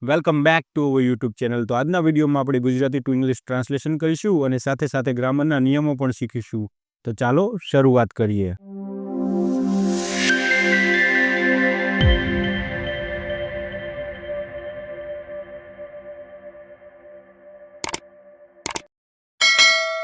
Welcome back to our YouTube channel. તો આજના વિડીયોમાં આપણે ગુજરાતી ટુ ઇંગ્લિશ ટ્રાન્સલેશન કરીશું અને સાથે સાથે ગ્રામરના નિયમો પણ શીખીશું. તો ચાલો શરૂઆત કરીએ.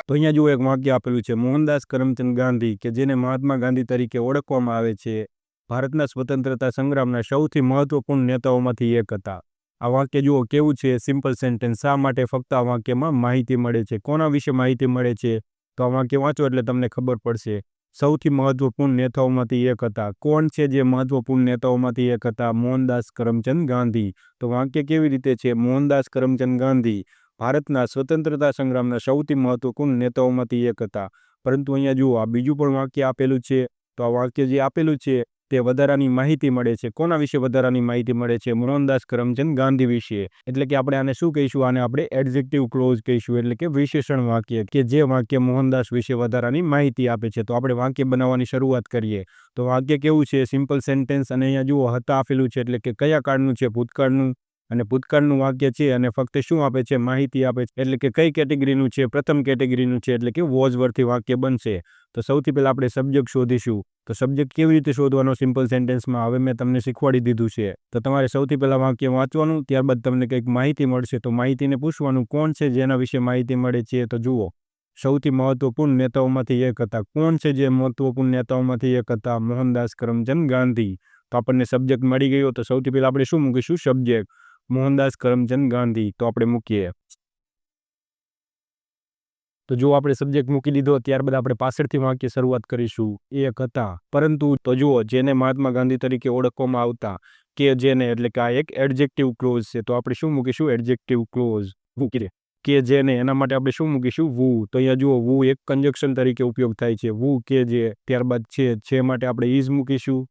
તો અહીંયા જુઓ એક વાક્ય આપેલું છે, મોહનદાસ કરમચંદ ગાંધી, કે જેને મહાત્મા ગાંધી તરીકે ઓળખવામાં આવે છે, ભારતના સ્વતંત્રતા સંગ્રામના સૌથી મહત્વપૂર્ણ નેતાઓમાંથી એક હતા. આ વાક્ય જુઓ કેવું છે, સિમ્પલ સેન્ટેન્સ. શા માટે ફક્ત આ વાક્યમાં માહિતી મળે છે? કોના વિશે માહિતી મળે છે? તો આ વાક્ય વાંચો એટલે તમને ખબર પડશે. સૌથી મહત્વપૂર્ણ નેતાઓમાંથી એક હતા. કોણ છે જે મહત્વપૂર્ણ નેતાઓમાંથી એક હતા? મોહનદાસ કરમચંદ ગાંધી. તો વાક્ય કેવી રીતે છે? મોહનદાસ કરમચંદ ગાંધી ભારતના સ્વતંત્રતા સંગ્રામના સૌથી મહત્વપૂર્ણ નેતાઓમાંથી એક હતા. પરંતુ અહીંયા જુઓ આ બીજું પણ વાક્ય આપેલું છે. તો આ વાક્ય જે આપેલું છે તે વધારાની માહિતી મળે છે. કોના વિશે વધારાની માહિતી મળે છે? મોહનદાસ કરમચંદ ગાંધી વિશે. એટલે કે આપણે આને શું કહીશું? આને આપણે એડજેક્ટિવ ક્લોઝ કહીશું, એટલે કે વિશેષણ વાક્ય, કે જે વાક્ય મોહનદાસ વિશે વધારાની માહિતી આપે છે. તો આપણે વાક્ય બનાવવાની શરૂઆત કરીએ. તો વાક્ય કેવું છે? Simple sentence. અને અહીંયા જુઓ હતા આપેલું છે, એટલે કે કયા કાળનું છે? ભૂતકાળનું. અને ભૂતકાળનું વાક્ય છે અને ફક્ત શું આપે છે? માહિતી આપે છે. એટલે કે કઈ કેટેગરીનું છે? પ્રથમ કેટેગરીનું છે, એટલે કે વોઝ વર્થી વાક્ય બનશે. તો સૌથી પહેલા આપણે સબ્જેક્ટ શોધીશું. તો સબ્જેક્ટ કેવી રીતે શોધવાનો સિમ્પલ સેન્ટેન્સમાં હવે મેં તમને શીખવાડી દીધું છે. તો તમારે સૌથી પહેલા વાક્ય વાંચવાનું, ત્યારબાદ તમને કંઈક માહિતી મળશે. તો માહિતીને પૂછવાનું કોણ છે જેના વિશે માહિતી મળે છે? તો જુઓ, સૌથી મહત્વપૂર્ણ નેતાઓમાંથી એક હતા. કોણ છે જે મહત્વપૂર્ણ નેતાઓમાંથી એક હતા? મોહનદાસ કરમચંદ ગાંધી. તો આપણને સબ્જેક્ટ મળી ગયો. તો સૌથી પહેલા આપણે શું મૂકીશું? સબ્જેક્ટ મોહનદાસ કરમચંદ ગાંધી. તો આપણે મૂકીએ. તો જો આપણે સબ્જેક્ટ મૂકી દીધો, ત્યારબાદ આપણે પાછળથી વાક્ય શરૂઆત કરીશું. એક હતા, પરંતુ. તો જુઓ, જેને મહાત્મા ગાંધી તરીકે ઓળખવામાં આવતા, કે જેને, એટલે કે આ એક એડજેક્ટિવ ક્લોઝ છે. તો આપણે શું મૂકીશું? એડજેક્ટિવ ક્લોઝ મૂકી દે. કે જેને, એના માટે આપણે શું મૂકીશું? વુ. તો અહીંયા જુઓ, વુ એક કંજક્શન તરીકે ઉપયોગ થાય છે. વુ, કે જે. ત્યારબાદ છે માટે આપણે ઇઝ મૂકીશું.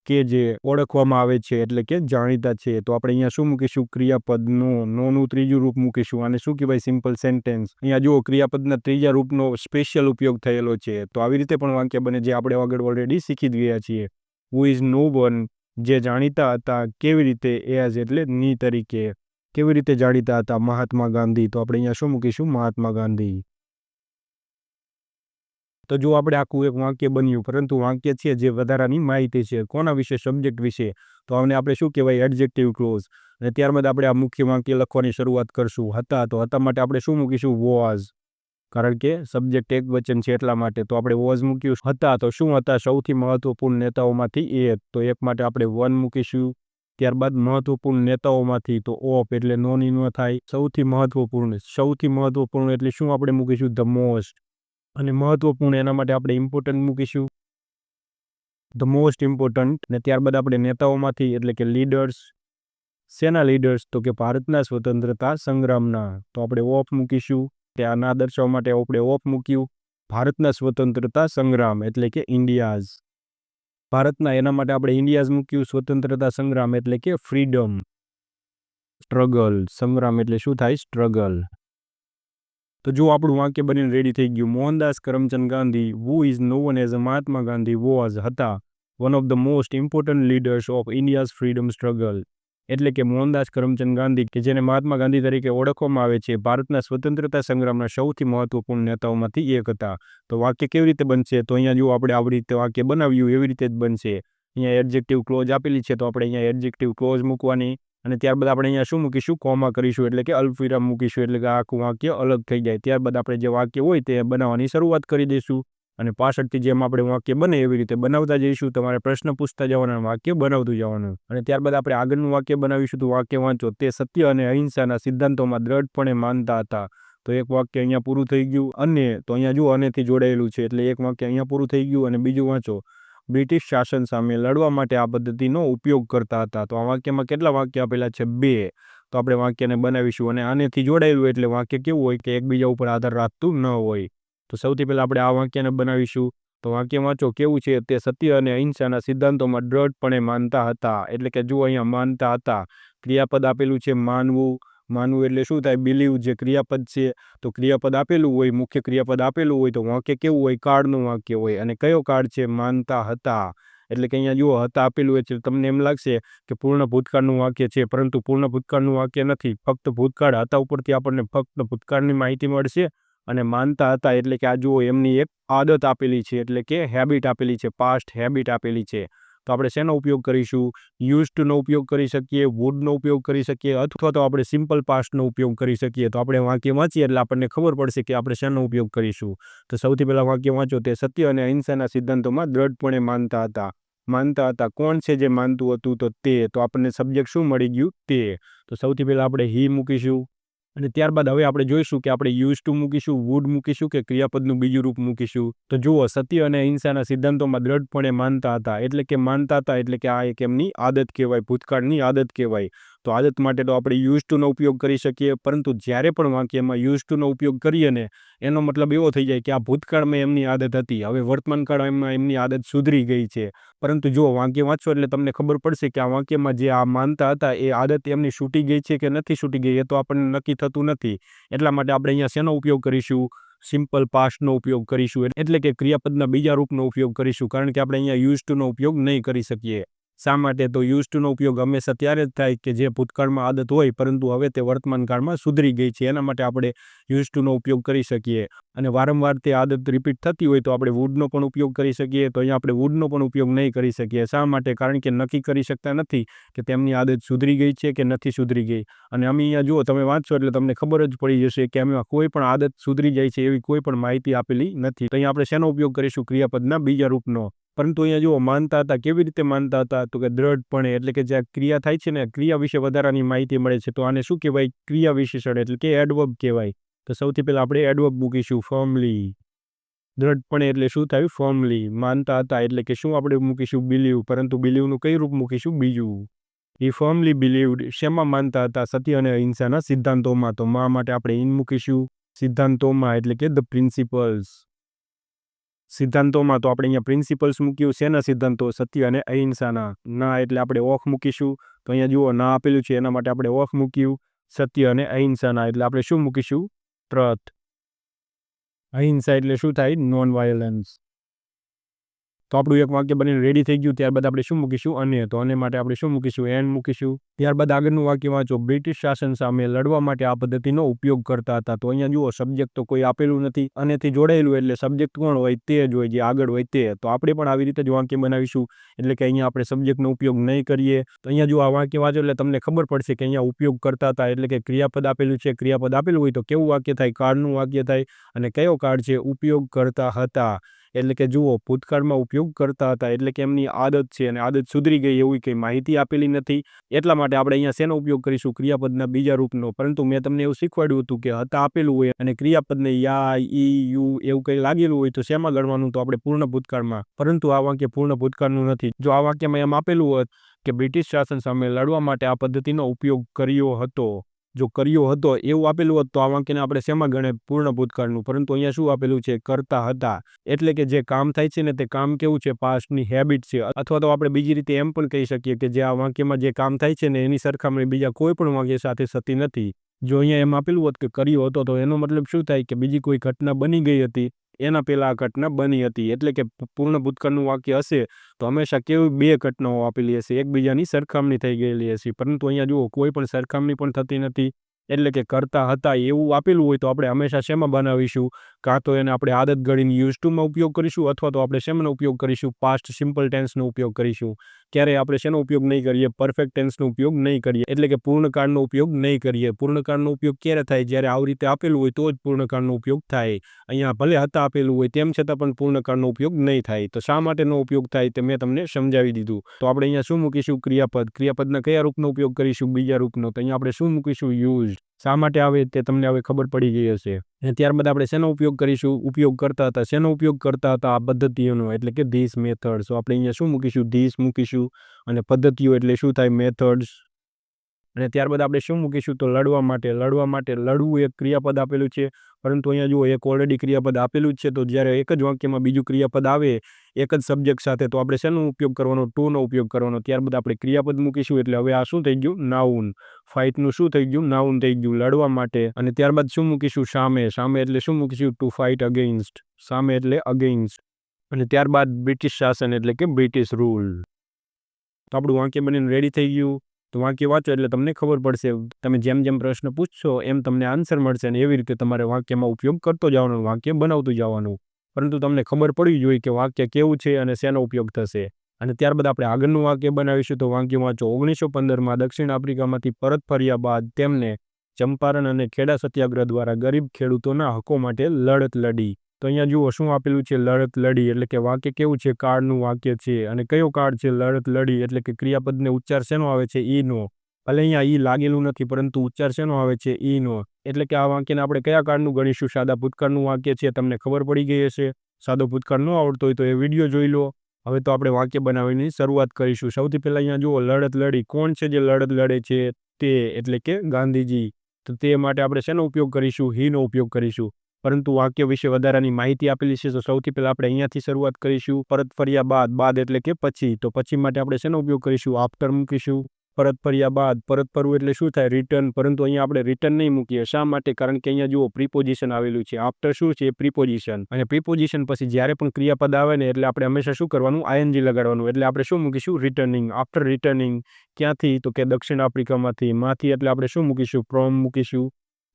કે જે ઓળખવામાં આવે છે, એટલે કે જાણીતા છે. તો આપણે અહીંયા શું મૂકીશું? ક્રિયાપદ નોનું ત્રીજું રૂપ મૂકીશું. આને શું કહેવાય? Simple sentence. અહીંયા જુઓ, ક્રિયાપદના ત્રીજા રૂપનો સ્પેશિયલ ઉપયોગ થયેલો છે. તો આવી રીતે પણ વાક્ય બને, જે આપણે આગળ ઓલરેડી શીખી જ ગયા છીએ. હુ ઇઝ નો વન, જે જાણીતા હતા. કેવી રીતે? એઝ, એટલે ની તરીકે. કેવી રીતે જાણીતા હતા? મહાત્મા ગાંધી. તો આપણે અહીંયા શું મૂકીશું? મહાત્મા ગાંધી. તો જો આપણે આખું એક વાક્ય બન્યું, પરંતુ વાક્ય છે જે વધારાની માહિતી છે. કોના વિશે? સબ્જેક્ટ વિશે. તો આને આપણે શું કહેવાય? Adjective clause. અને ત્યારબાદ આપણે આ મુખ્ય વાક્ય લખવાની શરૂઆત કરશું. હતા. તો હતા માટે આપણે શું મૂકીશું? વોઝ. કારણ કે સબ્જેક્ટ એક વચન છે એટલા માટે. તો આપણે વોઝ મૂક્યું. હતા તો શું હતા? સૌથી મહત્વપૂર્ણ નેતાઓમાંથી એક. તો એક માટે આપણે વન મૂકીશું. ત્યારબાદ મહત્વપૂર્ણ નેતાઓમાંથી, તો ઓફ, એટલે નોની ન થાય. સૌથી મહત્વપૂર્ણ. સૌથી મહત્વપૂર્ણ એટલે શું આપણે મૂકીશું? The most. અને મહત્વપૂર્ણ, એના માટે આપણે ઇમ્પોર્ટન્ટ મૂકીશું. The most important. અને ત્યારબાદ આપણે નેતાઓમાંથી, એટલે કે લીડર્સ. શેના લીડર્સ? તો કે ભારતના સ્વતંત્રતા સંગ્રામના. તો આપણે ઓફ મૂકીશું. કે આ ના દર્શાવવા માટે આપણે ઓફ મૂક્યું. ભારતના સ્વતંત્રતા સંગ્રામ, એટલે કે ઇન્ડિયાઝ. ભારતના, એના માટે આપણે ઇન્ડિયાઝ મૂક્યું. સ્વતંત્રતા સંગ્રામ એટલે કે ફ્રીડમ સ્ટ્રગલ. સંગ્રામ એટલે શું થાય? સ્ટ્રગલ. તો જો આપણું વાક્ય બનીને રેડી થઈ ગયું. Mohandas Karamchand Gandhi, who is known as Mahatma Gandhi, was, હતા, one of the most important leaders of India's freedom struggle. એટલે કે મોહનદાસ કરમચંદ ગાંધી, કે જેને મહાત્મા ગાંધી તરીકે ઓળખવામાં આવે છે, ભારતના સ્વતંત્રતા સંગ્રામના સૌથી મહત્વપૂર્ણ નેતાઓમાંથી એક હતા. તો વાક્ય કેવી રીતે બનશે? તો અહીંયા જો આપણે આવી રીતે વાક્ય બનાવ્યું એવી રીતે જ બનશે. અહીંયા એડજેક્ટિવ ક્લોઝ આપેલી છે, તો આપણે અહીંયા એડજેક્ટિવ ક્લોઝ મૂકવાની. અને ત્યારબાદ આપણે અહીંયા શું મૂકીશું? કોમા કરીશું, એટલે કે અલ્પવિરામ મૂકીશું, એટલે કે આખું વાક્ય અલગ થઈ જાય. ત્યારબાદ આપણે જે વાક્ય હોય તે બનાવવાની શરૂઆત કરી દઈશું. અને પાછળથી જેમ આપણે વાક્ય બને એવી રીતે બનાવતા જઈશું. તમારે પ્રશ્ન પૂછતા જવાના, વાક્ય બનાવતું જવાનું. અને ત્યારબાદ આપણે આગળનું વાક્ય બનાવીશું. તો વાક્ય વાંચો. તે સત્ય અને અહિંસાના સિદ્ધાંતોમાં દ્રઢપણે માનતા હતા. તો એક વાક્ય અહીંયા પૂરું થઈ ગયું. અને તો અહીંયા જુઓ, અનેથી જોડાયેલું છે, એટલે એક વાક્ય અહીંયા પૂરું થઈ ગયું. અને બીજું વાંચો. બ્રિટિશ શાસન સામે લડવા માટે આ પદ્ધતિનો ઉપયોગ કરતા હતા. તો આ વાક્યમાં કેટલા વાક્ય આપેલા છે? 2. તો આપણે વાક્યને બનાવીશું. અને આનેથી જોડાયેલું એટલે વાક્ય કેવું હોય? કે એકબીજા ઉપર આધાર રાખતું ન હોય. તો સૌથી પહેલા આપણે આ વાક્યને બનાવીશું. તો વાક્ય વાંચો. કેવું છે? તે સત્ય અને અહિંસાના સિદ્ધાંતોમાં દ્રઢપણે માનતા હતા. એટલે કે જુઓ, અહીંયા માનતા હતા. ક્રિયાપદ આપેલું છે માનવું. માનવું એટલે શું થાય? બિલીવ, જે ક્રિયાપદ છે. તો ક્રિયાપદ આપેલું હોય, મુખ્ય ક્રિયાપદ આપેલું હોય, તો વાક્ય કેવું હોય? કાળનું વાક્ય હોય. અને કયો કાળ છે? માનતા હતા. એટલે કે અહીંયા જુઓ હતા આપેલું હોય છે, તમને એમ લાગશે કે પૂર્ણ ભૂતકાળનું વાક્ય છે, પરંતુ પૂર્ણ ભૂતકાળનું વાક્ય નથી. ફક્ત ભૂતકાળ હતા ઉપરથી આપણને ફક્ત ભૂતકાળની માહિતી મળશે. અને માનતા હતા એટલે કે આ જુઓ એમની એક આદત આપેલી છે, એટલે કે હેબિટ આપેલી છે, પાસ્ટ હેબિટ આપેલી છે. તો આપણે શેનો ઉપયોગ કરીશું? યુઝ્ડનો ઉપયોગ કરી શકીએ, વુડનો ઉપયોગ કરી શકીએ, અથવા તો આપણે સિમ્પલ પાસ્ટનો ઉપયોગ કરી શકીએ. તો આપણે વાક્ય વાંચીએ એટલે આપણને ખબર પડશે કે આપણે શેનો ઉપયોગ કરીશું. તો સૌથી પહેલાં વાક્ય વાંચો. તે સત્ય અને અહિંસાના સિદ્ધાંતોમાં દ્રઢપણે માનતા હતા. માનતા હતા. કોણ છે જે માનતું હતું? તો તે. તો આપણને સબ્જેક્ટ શું મળી ગયું? તે. તો સૌથી પહેલાં આપણે હી મૂકીશું. અને ત્યારબાદ હવે આપણે જોઈશું કે આપણે યુઝ ટુ મૂકીશું, વુડ મૂકીશું કે ક્રિયાપદનું બીજું રૂપ મૂકીશું. તો જુઓ, સત્ય અને અહિંસાના સિદ્ધાંતોમાં દ્રઢપણે માનતા હતા. એટલે કે માનતા હતા એટલે કે આ એક એમની આદત કહેવાય, ભૂતકાળની આદત કહેવાય. તો આદત માટે તો આપણે યુઝ ટુનો ઉપયોગ કરી શકીએ, પરંતુ જ્યારે પણ વાક્યમાં યુઝ ટુનો ઉપયોગ કરીએ ને એનો મતલબ એવો થઈ જાય કે આ ભૂતકાળમાં એમની આદત હતી, હવે વર્તમાન કાળમાં એમની આદત સુધરી ગઈ છે. પરંતુ જો વાક્ય વાંચો એટલે તમને ખબર પડશે કે આ વાક્યમાં જે આ માનતા હતા એ આદત એમની છૂટી ગઈ છે કે નથી છૂટી ગઈ, એ તો આપણને નક્કી થતું નથી. એટલા માટે આપણે અહીંયા શેનો ઉપયોગ કરીશું? સિમ્પલ પાસ્ટનો ઉપયોગ કરીશું, એટલે કે ક્રિયાપદના બીજા રૂપનો ઉપયોગ કરીશું, કારણ કે આપણે અહીંયા યુઝ ટુનો ઉપયોગ નહીં કરી શકીએ. શા માટે? તો યુઝ ટુનો ઉપયોગ હંમેશા ત્યારે જ થાય કે જે ભૂતકાળમાં આદત હોય પરંતુ હવે તે વર્તમાન કાળમાં સુધરી ગઈ છે, એના માટે આપણે યુઝ ટુનો ઉપયોગ કરી શકીએ. અને વારંવાર તે આદત રિપીટ થતી હોય તો આપણે વુડનો પણ ઉપયોગ કરી શકીએ. તો અહીંયા આપણે વુડનો પણ ઉપયોગ નહીં કરી શકીએ. શા માટે? કારણ કે નક્કી કરી શકતા નથી કે તેમની આદત સુધરી ગઈ છે કે નથી સુધરી ગઈ. અને અમે અહીંયા જુઓ, તમે વાંચશો એટલે તમને ખબર જ પડી જશે કે એમાં કોઈ પણ આદત સુધરી જાય છે એવી કોઈ પણ માહિતી આપેલી નથી. તો અહીંયા આપણે શેનો ઉપયોગ કરીશું? ક્રિયાપદના બીજા રૂપનો. પરંતુ અહીંયા જુઓ, માનતા હતા. કેવી રીતે માનતા હતા? તો કે દ્રઢપણે, એટલે કે જે ક્રિયા થાય છે ને, ક્રિયા વિશે વધારાની માહિતી મળે છે. તો આને શું કહેવાય? ક્રિયા વિશેષણ, એટલે કે એડવર્બ કહેવાય. તો સૌથી પહેલાં આપણે એડવર્બ મૂકીશું, ફર્મલી. દ્રઢપણે એટલે શું થયું? ફર્મલી. માનતા હતા એટલે કે શું આપણે મૂકીશું? બિલીવ. પરંતુ બિલીવનું કઈ રૂપ મૂકીશું? બીજું. એ ફર્મલી બિલીવડ. શેમાં માનતા હતા? સત્ય અને અહિંસાના સિદ્ધાંતોમાં. તો માં માટે આપણે ઇન મૂકીશું. સિદ્ધાંતોમાં એટલે કે ધ પ્રિન્સિપલ્સ. સિદ્ધાંતોમાં તો આપણે અહીંયા પ્રિન્સિપલ્સ મૂક્યું. શેના સિદ્ધાંતો? સત્ય અને અહિંસાના. ના એટલે આપણે ઓફ મૂકીશું. તો અહીંયા જુઓ, ના આપેલું છે એના માટે આપણે ઓફ મૂક્યું. સત્ય અને અહિંસાના એટલે આપણે શું મૂકીશું? ટ્રથ. અહિંસા એટલે શું થાય? Non violence. તો આપણું એક વાક્ય બનીને રેડી થઈ ગયું. ત્યારબાદ આપણે શું મૂકીશું? અને. તો અને માટે આપણે શું મૂકીશું? એન મૂકીશું. ત્યારબાદ આગળનું વાક્ય વાંચો. બ્રિટિશ શાસન સામે લડવા માટે આ પદ્ધતિનો ઉપયોગ કરતા હતા. તો અહીંયા જુઓ, સબ્જેક્ટ તો કોઈ આપેલું નથી, અનેથી જોડાયેલું, એટલે સબ્જેક્ટ કોણ હોય? તે જ હોય, જે આગળ હોય તે. તો આપણે પણ આવી રીતે જ વાક્ય બનાવીશું, એટલે કે અહીંયા આપણે સબ્જેક્ટનો ઉપયોગ નહીં કરીએ. તો અહીંયા જો આ વાક્ય વાંચો એટલે તમને ખબર પડશે કે અહીંયા ઉપયોગ કરતા હતા, એટલે કે ક્રિયાપદ આપેલું છે. ક્રિયાપદ આપેલું હોય તો કેવું વાક્ય થાય? કાળનું વાક્ય થાય. અને કયો કાળ છે? ઉપયોગ કરતા હતા. એટલે કે જુઓ, ભૂતકાળમાં ઉપયોગ કરતા હતા એટલે કે એમની આદત છે અને આદત સુધરી ગઈ એવી કંઈ માહિતી આપેલી નથી. એટલા માટે આપણે અહીંયા શેનો ઉપયોગ કરીશું? ક્રિયાપદના બીજા રૂપનો. પરંતુ મેં તમને એવું શીખવાડ્યું હતું કે હતા આપેલું હોય અને ક્રિયાપદને યા, ઈ, યુ એવું કંઈ લાગેલું હોય તો શેમાં ગણવાનું? તો આપણે પૂર્ણ ભૂતકાળમાં. પરંતુ આ વાક્ય પૂર્ણ ભૂતકાળનું નથી. જો આ વાક્યમાં એમ આપેલું હોત કે બ્રિટિશ શાસન સામે લડવા માટે આ પદ્ધતિનો ઉપયોગ કર્યો હતો, જો કર્યો હતો એવું આપેલું હોત તો આ વાક્યને આપણે શેમાં ગણે? પૂર્ણ ભૂતકાળનું. પરંતુ અહીંયા શું આપેલું છે? કરતા હતા. એટલે કે જે કામ થાય છે ને તે કામ કેવું છે? પાસ્ટની હેબિટ છે. અથવા તો આપણે બીજી રીતે એમ પણ કહી શકીએ કે જે આ વાક્યમાં જે કામ થાય છે ને એની સરખામણી બીજા કોઈ પણ વાક્ય સાથે થતી નથી. જો અહીંયા એમ આપેલું હોત કે કર્યો હતો તો એનો મતલબ શું થાય? કે બીજી કોઈ ઘટના બની ગઈ હતી, એના પહેલા આ ઘટના બની હતી. એટલે કે પૂર્ણ ભૂતકાળનું વાક્ય હશે તો હંમેશા કેવી બે ઘટનાઓ આપેલી હશે, એકબીજાની સરખામણી થઈ ગયેલી હશે. પરંતુ અહીંયા જુઓ, કોઈ પણ સરખામણી પણ થતી નથી. એટલે કે કરતા હતા એવું આપેલું હોય તો આપણે હંમેશા શેમાં બનાવીશું? કાં તો એને આપણે આદત ગણીને યુઝ ટુમાં ઉપયોગ કરીશું, અથવા તો આપણે શેનો ઉપયોગ કરીશું? પાસ્ટ સિમ્પલ ટેન્સનો ઉપયોગ કરીશું. ક્યારે આપણે શેનો ઉપયોગ નહીં કરીએ? પરફેક્ટ ટેન્સનો ઉપયોગ નહીં કરીએ, એટલે કે પૂર્ણકાળનો ઉપયોગ નહીં કરીએ. પૂર્ણકાળનો ઉપયોગ ક્યારે થાય? જ્યારે આવી રીતે આપેલું હોય તો જ પૂર્ણકાળનો ઉપયોગ થાય. અહીંયા ભલે હતા આપેલું હોય તેમ છતાં પણ પૂર્ણકાળનો ઉપયોગ નહીં થાય. તો શા માટેનો ઉપયોગ થાય તે મેં તમને સમજાવી દીધું. તો આપણે અહીંયા શું મૂકીશું? ક્રિયાપદ. ક્રિયાપદના કયા રૂપનો ઉપયોગ કરીશું? બીજા રૂપનો. તો અહીંયા આપણે શું મૂકીશું? યુઝ. શા માટે આવે તે તમને હવે ખબર પડી ગઈ હશે. અને ત્યારબાદ આપણે શેનો ઉપયોગ કરીશું? ઉપયોગ કરતા હતા. શેનો ઉપયોગ કરતા હતા? આ પદ્ધતિઓનો, એટલે કે ધીસ મેથડ્સ. તો આપણે અહીંયા શું મૂકીશું? ધીસ મૂકીશું. અને પદ્ધતિઓ એટલે શું થાય? મેથડ્સ. અને ત્યારબાદ આપણે શું મૂકીશું? તો લડવા માટે. લડવા માટે. લડવું એક ક્રિયાપદ આપેલું છે, પરંતુ અહીંયા જુઓ, એક ઓલરેડી ક્રિયાપદ આપેલું જ છે. તો જ્યારે એક જ વાક્યમાં બીજું ક્રિયાપદ આવે એક જ સબ્જેક્ટ સાથે તો આપણે શેનો ઉપયોગ કરવાનો? ટુનો ઉપયોગ કરવાનો. ત્યારબાદ આપણે ક્રિયાપદ મૂકીશું એટલે હવે આ શું થઈ ગયું? નાઉન. ફાઇટનું શું થઈ ગયું? નાઉન થઈ ગયું. લડવા માટે. અને ત્યારબાદ શું મૂકીશું? સામે. સામે એટલે શું મૂકીશું? To fight against. સામે એટલે અગેન્સ્ટ. અને ત્યારબાદ બ્રિટિશ શાસન એટલે કે બ્રિટિશ રૂલ. તો આપણું વાક્ય બનીને રેડી થઈ ગયું. તો વાક્ય વાંચો એટલે તમને ખબર પડશે. તમે જેમ જેમ પ્રશ્ન પૂછશો એમ તમને આન્સર મળશે અને એવી રીતે તમારે વાક્યમાં ઉપયોગ કરતો જવાનું, વાક્ય બનાવતું જવાનું. પરંતુ તમને ખબર પડવી જોઈએ કે વાક્ય કેવું છે અને શેનો ઉપયોગ થશે. અને ત્યારબાદ આપણે આગળનું વાક્ય બનાવીશું. તો વાક્ય વાંચો. 1915માં દક્ષિણ આફ્રિકામાંથી પરત ફર્યા બાદ તેમને ચંપારણ અને ખેડા સત્યાગ્રહ દ્વારા ગરીબ ખેડૂતોના હકો માટે લડત લડી. તો અહીંયા જુઓ શું આપેલું છે, લડત લડી. એટલે કે વાક્ય કેવું છે, કાળનું વાક્ય છે. અને કયો કાળ છે, લડત લડી. એટલે કે ક્રિયાપદને ઉચ્ચાર શેનો આવે છે, ઈનો. ભલે અહીંયા ઈ લાગેલું નથી પરંતુ ઉચ્ચાર શેનો આવે છે, ઈનો. એટલે કે આ વાક્યને આપણે કયા કાળનું ગણીશું, સાદા ભૂતકાળનું વાક્ય છે. તમને ખબર પડી ગઈ હશે. સાદો ભૂતકાળ ન આવડતો હોય તો એ વિડીયો જોઈ લો. હવે તો આપણે વાક્ય બનાવવાની શરૂઆત કરીશું. સૌથી પહેલાં અહીંયા જુઓ, લડત લડી. કોણ છે જે લડત લડે છે? તે એટલે કે ગાંધીજી. તો તે માટે આપણે શેનો ઉપયોગ કરીશું? હીનો ઉપયોગ કરીશું. પરંતુ વાક્ય વિશે વધારાની માહિતી આપેલી છે. તો સૌથી પહેલાં આપણે અહીંયાથી શરૂઆત કરીશું. પરત ફર્યા બાદ. બાદ એટલે કે પછી. તો પછી માટે આપણે શેનો ઉપયોગ કરીશું? આફ્ટર મૂકીશું. પરત ફર્યા બાદ. પરત ફરવું એટલે શું થાય? રિટર્ન. પરંતુ અહીંયા આપણે રિટર્ન નહીં મૂકીએ. શા માટે? કારણ કે અહીંયા જુઓ પ્રિપોઝિશન આવેલું છે. આફ્ટર શું છે? પ્રિપોઝિશન. અને પ્રિપોઝિશન પછી જ્યારે પણ ક્રિયાપદ આવે ને એટલે આપણે હંમેશા શું કરવાનું? આઈએનજી લગાડવાનું. એટલે આપણે શું મૂકીશું? રિટર્નિંગ. After returning. ક્યાંથી? તો કે દક્ષિણ આફ્રિકામાંથી. માંથી એટલે આપણે શું મૂકીશું? ફ્રોમ મૂકીશું.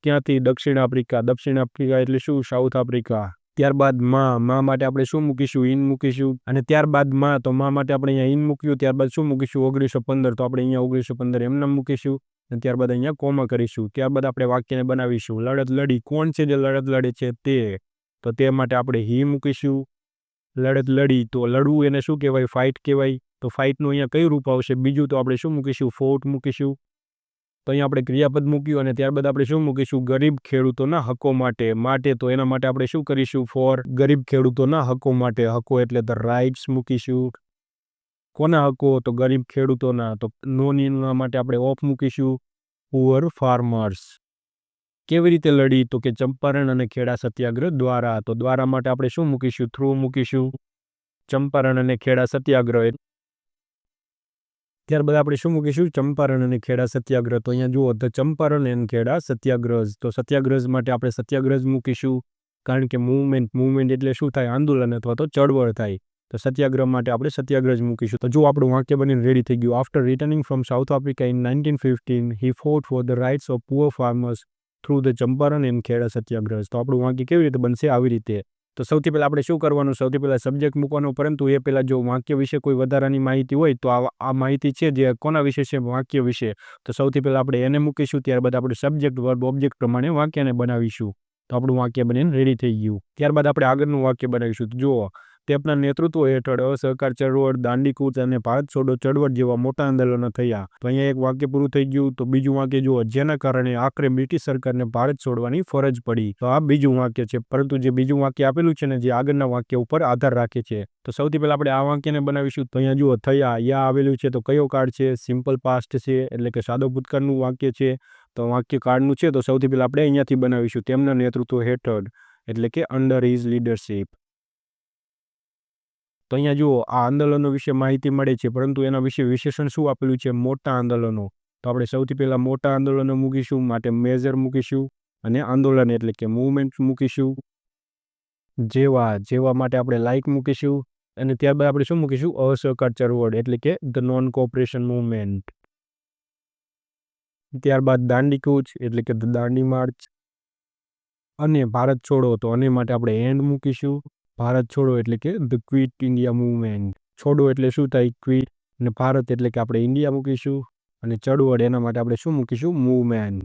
ક્યાંથી? દક્ષિણ આફ્રિકા. દક્ષિણ આફ્રિકા એટલે શું? South Africa. ત્યારબાદ માં માટે આપણે શું મૂકીશું? ઇન મૂકીશું. અને ત્યારબાદ તો માં માટે આપણે અહીંયા ઇન મૂક્યું. ત્યારબાદ શું મૂકીશું? 1915. તો આપણે અહીંયા 1915 એમને મૂકીશું. અને ત્યારબાદ અહીંયા કોમા કરીશું. ત્યારબાદ આપણે વાક્યને બનાવીશું. લડત લડી. કોણ છે જે લડત લડે છે? તે. તો તે માટે આપણે હી મૂકીશું. લડત લડી. તો લડવું એને શું કહેવાય? ફાઇટ કહેવાય. તો ફાઇટનું અહીંયા કયું રૂપ આવશે? બીજું. તો આપણે શું મૂકીશું? ફોર્ટ મૂકીશું. તો અહીંયા આપણે ક્રિયાપદ મૂક્યું અને ત્યારબાદ આપણે શું મૂકીશું? ગરીબ ખેડૂતોના હકો માટે. તો એના માટે આપણે શું કરીશું? ફોર. ગરીબ ખેડૂતોના હકો માટે. હકો એટલે ધ રાઇટ્સ મૂકીશું. કોના હકો? તો ગરીબ ખેડૂતોના. તો નોનના માટે આપણે ઓફ મૂકીશું. Poor farmers. કેવી રીતે લડી? તો કે ચંપારણ અને ખેડા સત્યાગ્રહ દ્વારા. તો દ્વારા માટે આપણે શું મૂકીશું? થ્રુ મૂકીશું. ચંપારણ અને ખેડા સત્યાગ્રહ. ત્યારબાદ આપણે શું મૂકીશું? ચંપારણ અને ખેડા સત્યાગ્રહ. તો અહીંયા જુઓ, ધ ચંપારણ એન્ડ ખેડા સત્યાગ્રહ. તો સત્યાગ્રહ માટે આપણે સત્યાગ્રહ મૂકીશું. કારણ કે મૂવમેન્ટ એટલે શું થાય? આંદોલન અથવા તો ચળવળ થાય. તો સત્યાગ્રહ માટે આપણે સત્યાગ્રહ મૂકીશું. તો જો આપણું વાક્ય બનીને રેડી થઈ ગયું. After returning from South Africa in 1915 he fought for the rights of poor farmers through the Champaran and Kheda Satyagraha. તો આપણું વાક્ય કેવી રીતે બનશે? આવી રીતે. તો સૌથી પહેલાં આપણે શું કરવાનું? સૌથી પહેલાં સબ્જેક્ટ મૂકવાનો. પરંતુ એ પહેલાં જો વાક્ય વિશે કોઈ વધારાની માહિતી હોય તો આ માહિતી છે જે કોના વિશે છે? વાક્ય વિશે. તો સૌથી પહેલાં આપણે એને મૂકીશું. ત્યારબાદ આપણે સબ્જેક્ટ વર્બ ઓબ્જેક્ટ પ્રમાણે વાક્યને બનાવીશું. તો આપણું વાક્ય બનીને રેડી થઈ ગયું. ત્યારબાદ આપણે આગળનું વાક્ય બનાવીશું. તો જુઓ, તેમના નેતૃત્વ હેઠળ અસહકાર ચળવળ, દાંડીકૂચ અને ભારત છોડો ચળવળ જેવા મોટા આંદોલનો થયા. તો અહીંયા એક વાક્ય પૂરું થઈ ગયું. તો બીજું વાક્ય જુઓ, જેના કારણે આખરે બ્રિટિશ સરકારને ભારત છોડવાની ફરજ પડી. તો આ બીજું વાક્ય છે. પરંતુ જે બીજું વાક્ય આપેલું છે ને, જે આગળના વાક્ય ઉપર આધાર રાખે છે. તો સૌથી પહેલા આપણે આ વાક્યને બનાવીશું. તો અહીંયા જુઓ, થયા યા આવેલું છે. તો કયો કાળ છે? સિમ્પલ પાસ્ટ છે. એટલે કે સાદો ભૂતકાળનું વાક્ય છે. તો વાક્ય કાળનું છે. તો સૌથી પહેલા આપણે અહીંયાથી બનાવીશું. તેમના નેતૃત્વ હેઠળ એટલે કે અંડર હિઝ લીડરશીપ. તો અહીંયા જુઓ, આ આંદોલનો વિશે માહિતી મળે છે. પરંતુ એના વિશે વિશેષણ શું આપેલું છે? મોટા આંદોલનો. તો આપણે સૌથી પહેલાં મોટા આંદોલનો મૂકીશું. માટે મેજર મૂકીશું. અને આંદોલન એટલે કે મૂવમેન્ટ મૂકીશું. જેવા માટે આપણે લાઇક મૂકીશું. અને ત્યારબાદ આપણે શું મૂકીશું? અસહકાર ચળવળ એટલે કે ધ નોન કોઓપરેશન મૂવમેન્ટ. ત્યારબાદ દાંડીકૂચ એટલે કે ધ દાંડી માર્ચ. અને ભારત છોડો. તો અને માટે આપણે એન્ડ મૂકીશું. ભારત છોડો એટલે કે ધ ક્વિટ ઇન્ડિયા મૂવમેન્ટ. છોડો એટલે શું થાય? ક્વિટ. અને ભારત એટલે કે આપણે ઇન્ડિયા મૂકીશું. અને ચળવળ એના માટે આપણે શું મૂકીશું? મૂવમેન્ટ.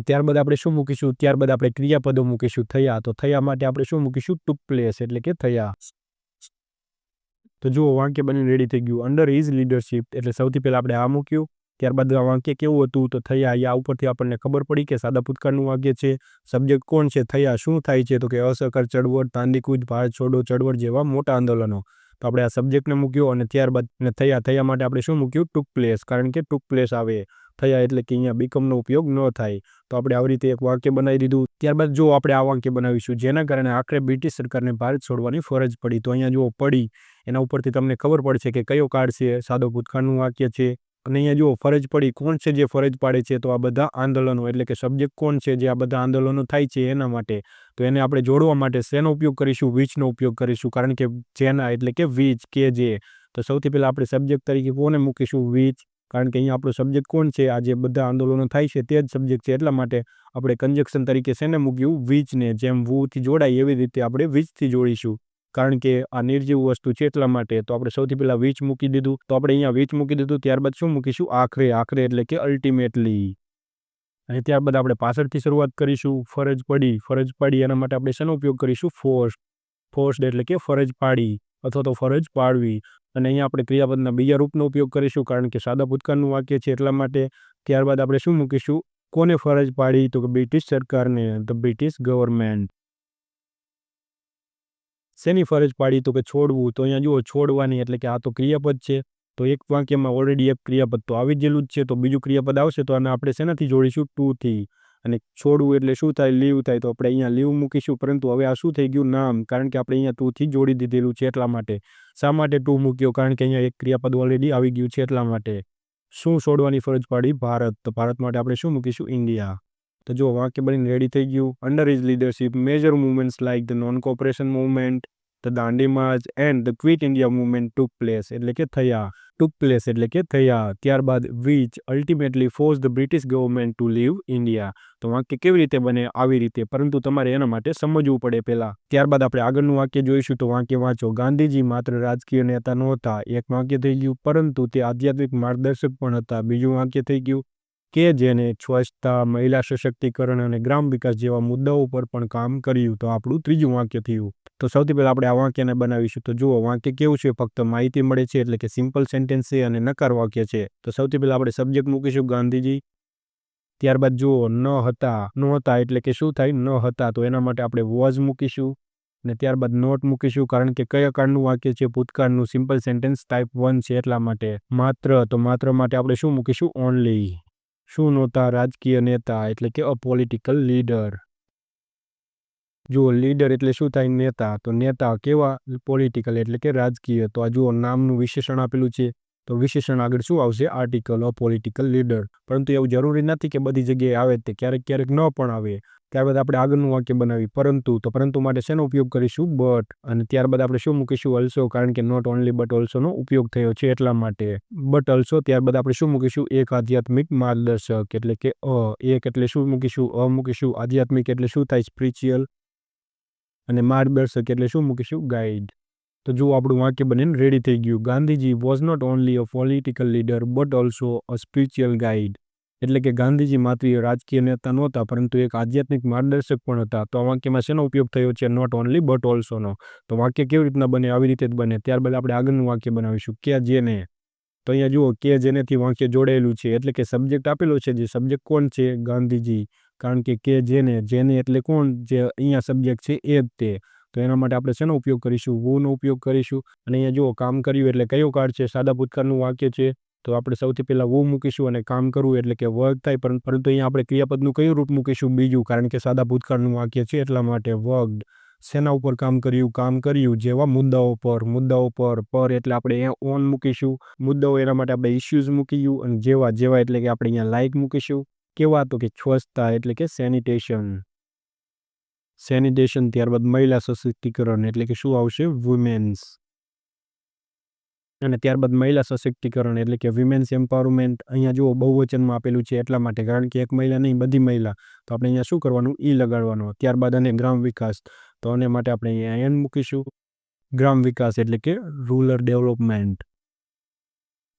ત્યારબાદ આપણે શું મૂકીશું? ત્યારબાદ આપણે ક્રિયાપદો મૂકીશું. થયા. તો થયા માટે આપણે શું મૂકીશું? ટુક પ્લેસ એટલે કે થયા. તો જુઓ, વાક્ય બનીને રેડી થઈ ગયું. Under his leadership. એટલે સૌથી પહેલાં આપણે આ મૂક્યું. ત્યારબાદ આ વાક્ય કેવું હતું? તો થયા. યા ઉપરથી આપણને ખબર પડી કે સાદા ભૂતકાળનું વાક્ય છે. સબ્જેક્ટ કોણ છે? થયા. શું થાય છે? તો કે અસહકાર ચળવળ, દાંડીકૂચ, ભારત છોડો ચળવળ જેવા મોટા આંદોલનો. તો આપણે આ સબ્જેક્ટને મૂક્યો અને ત્યારબાદ થયા માટે આપણે શું મૂક્યું? ટુક પ્લેસ. કારણ કે ટુક પ્લેસ આવે. થયા એટલે કે અહીંયા બીકમનો ઉપયોગ ન થાય. તો આપણે આવી રીતે એક વાક્ય બનાવી દીધું. ત્યારબાદ જો આપણે આ વાક્ય બનાવીશું, જેના કારણે આખરે બ્રિટિશ સરકારને ભારત છોડવાની ફરજ પડી. તો અહીંયા જુઓ, પડી એના ઉપરથી તમને ખબર પડશે કે કયો કાળ છે? સાદો ભૂતકાળનું વાક્ય છે. અને અહીંયા જુઓ ફરજ પડી, કોણ છે જે ફરજ પાડે છે? તો આ બધા આંદોલનો, એટલે કે સબ્જેક્ટ કોણ છે જે આ બધા આંદોલનો થાય છે એના માટે. તો એને આપણે જોડવા માટે શેનો ઉપયોગ કરીશું? વિચનો ઉપયોગ કરીશું, કારણ કે જેના એટલે કે વિચ, કે જે. તો સૌથી પહેલાં આપણે સબ્જેક્ટ તરીકે કોને મૂકીશું? વિચ, કારણ કે અહીંયા આપણો સબ્જેક્ટ કોણ છે? આ જે બધા આંદોલનો થાય છે તે જ સબ્જેક્ટ છે, એટલા માટે આપણે કન્જક્શન તરીકે શેને મૂક્યું? વિચને. જેમ વુથી જોડાય એવી રીતે આપણે વિચથી જોડીશું, કારણ કે આ નિર્જીવ વસ્તુ છે એટલા માટે. તો આપણે સૌથી પહેલાં વિચ મૂકી દીધું. તો આપણે અહીંયા વિચ મૂકી દીધું, ત્યારબાદ શું મૂકીશું? આખરે. આખરે એટલે કે અલ્ટિમેટલી. અને ત્યારબાદ આપણે પાછળથી શરૂઆત કરીશું. ફરજ પડી. ફરજ પડી એના માટે આપણે શેનો ઉપયોગ કરીશું? ફોર્સ. ફોર્સ્ડ એટલે કે ફરજ પાડી અથવા તો ફરજ પાડવી. અને અહીંયા આપણે ક્રિયાપદના બીજા રૂપનો ઉપયોગ કરીશું, કારણ કે સાદા ભૂતકાળનું વાક્ય છે એટલા માટે. ત્યારબાદ આપણે શું મૂકીશું? કોને ફરજ પાડી? તો કે બ્રિટિશ સરકારને, ધ બ્રિટિશ ગવર્મેન્ટ. શેની ફરજ પાડી? તો કે છોડવું. તો અહીંયા જુઓ છોડવાની, એટલે કે આ તો ક્રિયાપદ છે. તો એક વાક્યમાં ઓલરેડી એક ક્રિયાપદ તો આવી ગયેલું જ છે, તો બીજું ક્રિયાપદ આવશે તો આને આપણે શેનાથી જોડીશું? ટુથી. અને છોડવું એટલે શું થાય? લીવ થાય. તો આપણે અહીંયા લીવ મૂકીશું, પરંતુ હવે આ શું થઈ ગયું? નામ, કારણ કે આપણે અહીંયા ટુથી જોડી દીધેલું છે એટલા માટે. શા માટે ટુ મૂક્યો? કારણ કે અહીંયા એક ક્રિયાપદ ઓલરેડી આવી ગયું છે એટલા માટે. શું છોડવાની ફરજ પાડી? ભારત. તો ભારત માટે આપણે શું મૂકીશું? ઇન્ડિયા. તો જો વાક્ય બનીને રેડી થઈ ગયું. Under his leadership major movements like the non cooperation movement, the Dandi march and the quit India movement took place, એટલે કે થયા. ટુક પ્લેસ એટલે કે થયા. ત્યારબાદ which ultimately force the British government to leave India. તો વાક્ય કેવી રીતે બને? આવી રીતે, પરંતુ તમારે એના માટે સમજવું પડે પહેલા. ત્યારબાદ આપણે આગળનું વાક્ય જોઈશું. તો વાક્ય વાંચો. ગાંધીજી માત્ર રાજકીય નેતા નહોતા. એક વાક્ય થઈ ગયું. પરંતુ તે આધ્યાત્મિક માર્ગદર્શક પણ હતા. બીજું વાક્ય થઈ ગયું કે જેને સ્વચ્છતા, મહિલા સશક્તિકરણ અને ગ્રામ વિકાસ જેવા મુદ્દાઓ પર પણ કામ કર્યું. તો આપણું ત્રીજું વાક્ય થયું. તો સૌથી પહેલાં આપણે આ વાક્યને બનાવીશું. તો જુઓ વાક્ય કેવું છે? ફક્ત માહિતી મળે છે, એટલે કે સિમ્પલ સેન્ટેન્સ છે અને નકાર વાક્ય છે. તો સૌથી પહેલાં આપણે સબ્જેક્ટ મૂકીશું ગાંધીજી. ત્યારબાદ જુઓ ન હતા. નહોતા એટલે કે શું થાય? ન હતા. તો એના માટે આપણે વોઝ મૂકીશું. અને ત્યારબાદ નોટ મૂકીશું, કારણ કે કયા કાળનું વાક્ય છે? ભૂતકાળનું. સિમ્પલ સેન્ટેન્સ ટાઈપ 1 છે એટલા માટે. માત્ર. તો માત્ર માટે આપણે શું મૂકીશું? ઓનલી. શું નહોતા? રાજકીય નેતા, એટલે કે અ પોલિટિકલ લીડર. જુઓ લીડર એટલે શું થાય? નેતા. તો નેતા કેવા? પોલિટિકલ એટલે કે રાજકીય. તો આ જુઓ નામનું વિશેષણ આપેલું છે, તો વિશેષણ આગળ શું આવશે? આર્ટિકલ, અ પોલિટિકલ લીડર. પરંતુ એવું જરૂરી નથી કે બધી જગ્યાએ આવે, તે ક્યારેક ક્યારેક ન પણ આવે. ત્યારબાદ આપણે આગળનું વાક્ય બનાવી. પરંતુ. તો પરંતુ માટે શેનો ઉપયોગ કરીશું? બટ. અને ત્યારબાદ આપણે શું મૂકીશું? અલ્સો, કારણ કે નોટ ઓનલી બટ ઓલ્સોનો ઉપયોગ થયો છે એટલા માટે. But also. ત્યારબાદ આપણે શું મૂકીશું? એક આધ્યાત્મિક માર્ગદર્શક, એટલે કે એક એટલે શું મૂકીશું? મૂકીશું. આધ્યાત્મિક એટલે શું થાય? સ્પિરિચ્યુઅલ. અને માર્ગદર્શક એટલે શું મૂકીશું? ગાઈડ. તો જો આપણું વાક્ય બનીને રેડી થઈ ગયું. Gandhiji was not only a political leader but also a spiritual guide. એટલે કે ગાંધીજી માત્ર રાજકીય નેતા નહોતા, પરંતુ એક આધ્યાત્મિક માર્ગદર્શક પણ હતા. તો આ વાક્યમાં શેનો ઉપયોગ થયો છે? નોટ ઓનલી બટ ઓલ્સોનો. તો વાક્ય કેવી રીતના બને? આવી રીતે જ બને. ત્યારબાદ આપણે આગળનું વાક્ય બનાવીશું. કે જેને. તો અહીંયા જુઓ કે જેનેથી વાક્ય જોડાયેલું છે, એટલે કે સબ્જેક્ટ આપેલો છે. જે સબ્જેક્ટ કોણ છે? ગાંધીજી. કારણ કે જેને. જેને એટલે કોણ? જે અહીંયા સબ્જેક્ટ છે એ જ તે. તો એના માટે આપણે શેનો ઉપયોગ કરીશું? વુનો ઉપયોગ કરીશું. અને અહીંયા જુઓ કામ કર્યું એટલે કયો કાળ છે? સાદા ભૂતકાળનું વાક્ય છે. તો આપણે સૌથી પહેલાં વુ મૂકીશું અને કામ કરવું એટલે કે વર્ક થાય. પરંતુ અહીંયા આપણે ક્રિયાપદનું કયું રૂપ મૂકીશું? બીજું, કારણ કે સાદા ભૂતકાળનું વાક્ય છે એટલા માટે. વર્કડ. શેના ઉપર કામ કર્યું? કામ કર્યું. જેવા મુદ્દાઓ પર. મુદ્દાઓ પર એટલે આપણે અહીંયા ઓન મૂકીશું. મુદ્દાઓ એના માટે આપણે ઇશ્યુઝ મૂકીશું. અને જેવા. જેવા એટલે કે આપણે અહીંયા લાઇક મૂકીશું. કેવા? તો કે સ્વચ્છતા, એટલે કે સેનિટેશન. સેનિટેશન. ત્યારબાદ મહિલા સશક્તિકરણ, એટલે કે શું આવશે? વુમેન્સ. અને ત્યારબાદ મહિલા સશક્તિકરણ એટલે કે વિમેન્સ એમ્પાવરમેન્ટ. અહીંયા જુઓ બહુવચનમાં આપેલું છે એટલા માટે, કારણ કે એક મહિલા નહીં, બધી મહિલા. તો આપણે અહીંયા શું કરવાનું? ઈ લગાડવાનો. ત્યારબાદ અને ગ્રામ વિકાસ. તો આને માટે આપણે અહીંયા એન મૂકીશું. ગ્રામ વિકાસ એટલે કે રૂરલ ડેવલપમેન્ટ.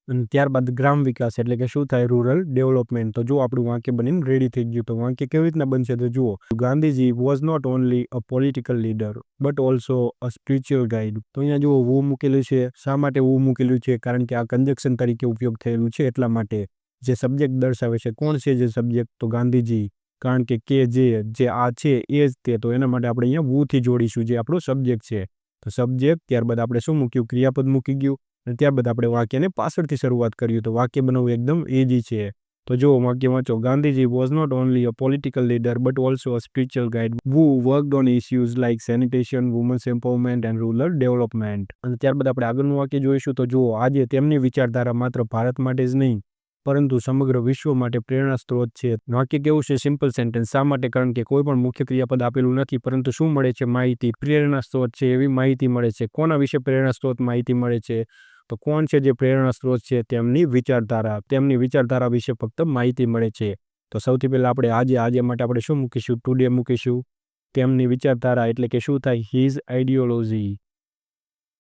અને ત્યારબાદ ગ્રામ વિકાસ એટલે કે શું થાય? Rural development. તો જો આપણું વાક્ય બનીને રેડી થઈ ગયું. તો વાક્ય કેવી રીતના બનશે? તો જુઓ Gandhiji was not only a political leader but also a spiritual guide. તો અહીંયા જુઓ વુ મૂકેલું છે. શા માટે વુ મૂકેલું છે? કારણ કે આ કન્જક્શન તરીકે ઉપયોગ થયેલું છે એટલા માટે. જે સબ્જેક્ટ દર્શાવે છે, કોણ છે જે સબ્જેક્ટ? તો ગાંધીજી. કારણ કે જે આ છે એ જ તે. તો એના માટે આપણે અહીંયા વુથી જોડીશું, જે આપણો સબ્જેક્ટ છે. તો સબ્જેક્ટ. ત્યારબાદ આપણે શું મૂક્યું? ક્રિયાપદ મૂકી ગયું. અને ત્યારબાદ આપણે વાક્યને પાછળથી શરૂઆત કર્યું. તો વાક્ય બનાવવું એકદમ ઇઝી છે. તો જો વાક્ય વાંચો. Gandhiji was not only a political leader but also a spiritual guide who worked on issues like sanitation, women's empowerment and rural development. અને ત્યારબાદ આપણે આગળનું વાક્ય જોઈશું. તો જુઓ આજે તેમની વિચારધારા માત્ર ભારત માટે જ નહીં, પરંતુ સમગ્ર વિશ્વ માટે પ્રેરણા સ્ત્રોત છે. વાક્ય કેવું છે? Simple sentence. શા માટે? કારણ કે કોઈ પણ મુખ્ય ક્રિયાપદ આપેલું નથી, પરંતુ શું મળે છે? માહિતી. પ્રેરણા સ્ત્રોત છે એવી માહિતી મળે છે. કોના વિશે પ્રેરણા સ્ત્રોત માહિતી મળે છે? તો કોણ છે જે પ્રેરણા સ્ત્રોત છે? તેમની વિચારધારા વિશે ફક્ત માહિતી મળે છે. તો સૌથી પહેલા આપણે આજે માટે આપણે શું મૂકીશું? ટુડે મૂકીશું તેમની વિચારધારા, એટલે કે શું થાય? His ideology.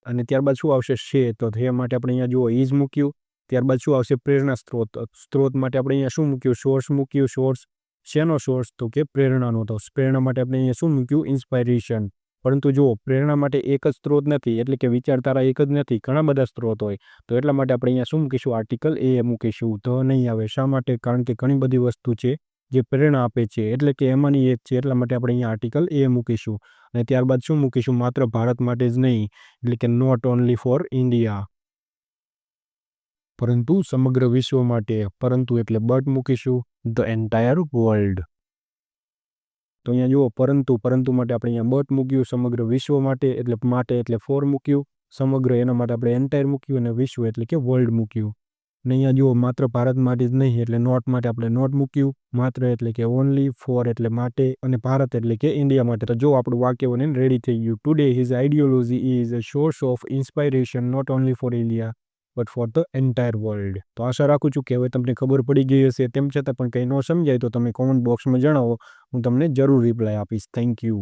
અને ત્યારબાદ શું આવશે? છે. તો તે માટે આપણે અહીંયા જુઓ ઇઝ મૂક્યું. ત્યારબાદ શું આવશે? પ્રેરણા સ્ત્રોત. સ્ત્રોત માટે આપણે અહીંયા શું મૂક્યું? સોર્સ મૂક્યું. સોર્સ શેનો સોર્સ? તો કે પ્રેરણાનો. તો પ્રેરણા માટે આપણે અહીંયા શું મૂક્યું? ઇન્સ્પાયરેશન. પરંતુ જુઓ, પ્રેરણા માટે એક જ સ્ત્રોત નથી, એટલે કે વિચારધારા એક જ નથી, ઘણા બધા સ્ત્રોત હોય. તો એટલા માટે આપણે અહીંયા શું મૂકીશું? આર્ટિકલ એ મૂકીશું. તો નહીં આવે. શા માટે? કારણ કે ઘણી બધી વસ્તુ છે જે પ્રેરણા આપે છે, એટલે કે એમાંની એક છે. એટલા માટે આપણે અહીંયા આર્ટિકલ એ મૂકીશું. અને ત્યારબાદ શું મૂકીશું? માત્ર ભારત માટે જ નહીં, એટલે કે નોટ ઓનલી ફોર ઇન્ડિયા, પરંતુ સમગ્ર વિશ્વ માટે. પરંતુ એટલે બટ મૂકીશું. The entire world. તો અહીંયા જુઓ, પરંતુ માટે આપણે અહીંયા બટ મૂક્યું. સમગ્ર વિશ્વ માટે એટલે ફોર મૂક્યું. સમગ્ર એના માટે આપણે એન્ટાયર મૂક્યું. અને વિશ્વ એટલે કે વર્લ્ડ મૂક્યું. અને અહીંયા જુઓ, માત્ર ભારત માટે જ નહીં, એટલે નોટ માટે આપણે નોટ મૂક્યું. માત્ર એટલે કે ઓનલી, ફોર એટલે માટે, અને ભારત એટલે કે ઇન્ડિયા માટે. તો જો આપણું વાક્ય બનીને રેડી થઈ ગયું. Today his ideology is a source of inspiration not only for India but for the entire world. તો આશા રાખું છું કે હવે તમને ખબર પડી ગઈ હશે. તેમ છતાં પણ કંઈ ન સમજાય તો તમે કોમેન્ટ બોક્સમાં જણાવો, હું તમને જરૂર રિપ્લાય આપીશ. Thank you.